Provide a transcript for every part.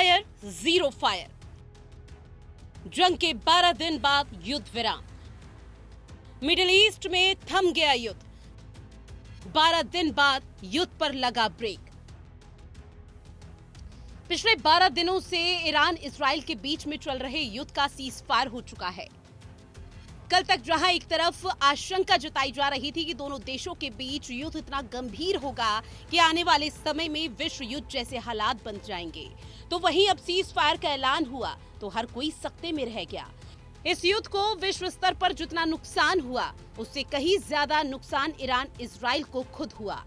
Fire zero fire. जंग के 12 दिन बाद युद्ध विराम। मिडिल ईस्ट में थम गया युद्ध। 12 दिन बाद युद्ध पर लगा ब्रेक। पिछले 12 दिनों से ईरान इजराइल के बीच में चल रहे युद्ध का सीज फायर हो चुका है। कल तक जहां एक तरफ आशंका जताई जा रही थी कि दोनों देशों के बीच युद्ध इतना गंभीर होगा कि आने वाले समय में विश्व युद्ध जैसे हालात बन जाएंगे, तो वहीं अब सीज फायर का ऐलान हुआ तो हर कोई सकते में रह गया। इस युद्ध को विश्व स्तर पर जितना नुकसान हुआ, उससे कहीं ज्यादा नुकसान ईरान इजराइल को खुद हुआ।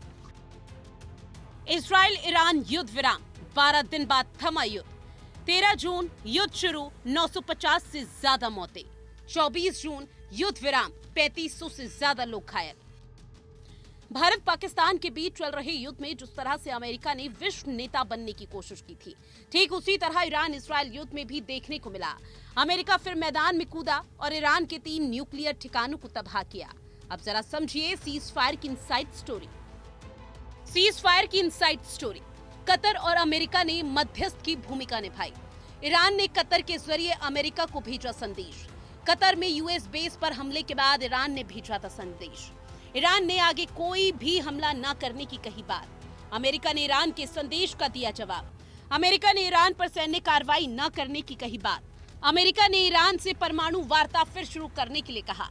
इजराइल ईरान युद्ध विराम, 12 दिन बाद थमा युद्ध। 13 जून युद्ध शुरू, 950 से ज्यादा मौतें। 24 जून युद्ध विराम, 3500 से ज्यादा लोग घायल। भारत पाकिस्तान के बीच चल रहे युद्ध में जिस तरह से अमेरिका ने विश्व नेता बनने की कोशिश की थी, ठीक उसी तरह ईरान इजराइल युद्ध में भी देखने को मिला। अमेरिका फिर मैदान में कूदा और ईरान के 3 न्यूक्लियर ठिकानों को तबाह किया। अब जरा समझिए सीज फायर की इनसाइड स्टोरी। सीज फायर की इनसाइड स्टोरी। कतर और अमेरिका ने मध्यस्थ की भूमिका निभाई। ईरान ने कतर के जरिए अमेरिका को भेजा संदेश। कतर में यूएस बेस पर हमले के बाद ईरान ने भेजा था संदेश। ईरान ने आगे कोई भी हमला न करने की कही बात। अमेरिका ने ईरान के संदेश का दिया जवाब। अमेरिका ने ईरान पर सैन्य कार्रवाई न करने की कही बात। अमेरिका ने ईरान से परमाणु वार्ता फिर शुरू करने के लिए कहा।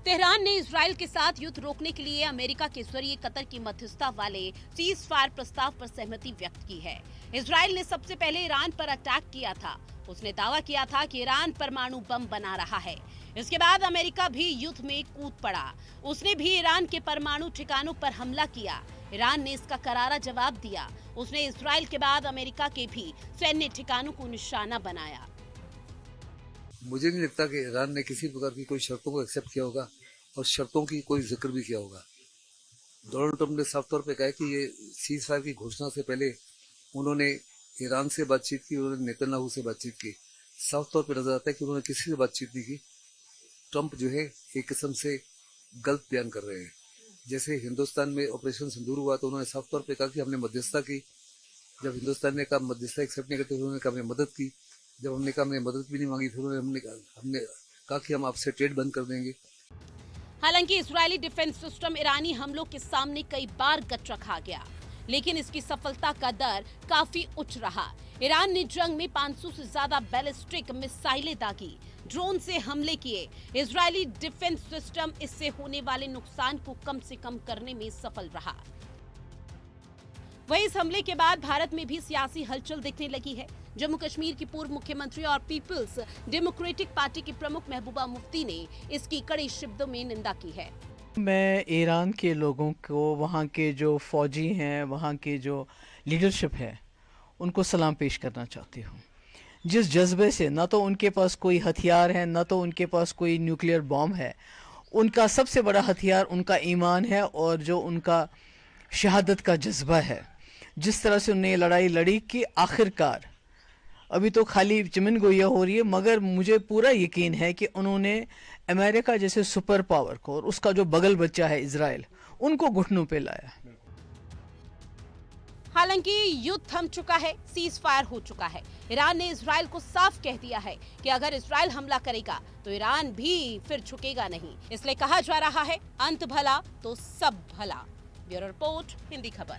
तेहरान ने इजराइल के साथ युद्ध रोकने के लिए अमेरिका के जरिए कतर की मध्यस्थता वाले सीज फायर प्रस्ताव पर सहमति व्यक्त की है। इजराइल ने सबसे पहले ईरान पर अटैक किया था। उसने दावा किया था कि ईरान परमाणु बम बना रहा है। इसके बाद अमेरिका भी युद्ध में कूद पड़ा। उसने भी ईरान के परमाणु ठिकानों पर हमला किया। ईरान ने इसका करारा जवाब दिया। उसने इजराइल के बाद अमेरिका के भी सैन्य ठिकानों को निशाना बनाया। मुझे नहीं लगता कि ईरान ने किसी प्रकार की कोई शर्तों को एक्सेप्ट किया होगा और शर्तों की कोई जिक्र भी किया होगा। डोनाल्ड ट्रंप ने साफ तौर पे कहा कि ये सीज फायर की घोषणा से पहले उन्होंने ईरान से बातचीत की, उन्होंने नेतन्याहू से बातचीत की। साफ तौर पे नजर आता है कि उन्होंने किसी से बातचीत नहीं की। ट्रंप जो है एक किस्म से गलत बयान कर रहे हैं। जैसे हिंदुस्तान में ऑपरेशन सिंदूर हुआ तो उन्होंने साफ तौर पे कहा कि हमने मध्यस्थता की। जब हिंदुस्तान ने कहा मध्यस्थता एक्सेप्ट नहीं करते, उन्होंने कहा हमने मदद की। जब हमने कहा हमने मदद भी नहीं मांगी, फिर हमने कहा कि हम आपसे ट्रेड बंद कर देंगे। हालांकि इजरायली डिफेंस सिस्टम ईरानी हमलों के सामने कई बार गच्चा खा गया, लेकिन इसकी सफलता का दर काफी उच्च रहा। ईरान ने जंग में 500 से ज्यादा बैलिस्टिक मिसाइलें दागी, ड्रोन से हमले किए। इजरायली डिफेंस सिस्टम इससे होने वाले नुकसान को कम से कम करने में सफल रहा। वहीं इस हमले के बाद भारत में भी सियासी हलचल दिखने लगी है। जम्मू कश्मीर की पूर्व मुख्यमंत्री और पीपल्स डेमोक्रेटिक पार्टी की प्रमुख महबूबा मुफ्ती ने इसकी कड़े शब्दों में निंदा की है। मैं ईरान के लोगों को, वहाँ के जो फौजी हैं, वहाँ के जो लीडरशिप है, उनको सलाम पेश करना चाहती हूँ। जिस जज्बे से, ना तो उनके पास कोई हथियार है, ना तो उनके पास कोई न्यूक्लियर बॉम्ब है। उनका सबसे बड़ा हथियार उनका ईमान है और जो उनका शहादत का जज्बा है। जिस तरह से उन्होंने ये लड़ाई लड़ी कि आखिरकार, अभी तो खाली चमन गोइया हो रही है, मगर मुझे पूरा यकीन है कि उन्होंने अमेरिका जैसे सुपर पावर को और उसका जो बगल बच्चा है इजराइल, उनको घुटनों पे लाया। हालांकि युद्ध थम चुका है, सीज फायर हो चुका है। ईरान ने इजराइल को साफ कह दिया है कि अगर इजराइल हमला करेगा तो ईरान भी फिर झुकेगा नहीं। इसलिए कहा जा रहा है, अंत भला तो सब भला। ब्यूरो रिपोर्ट, हिंदी खबर।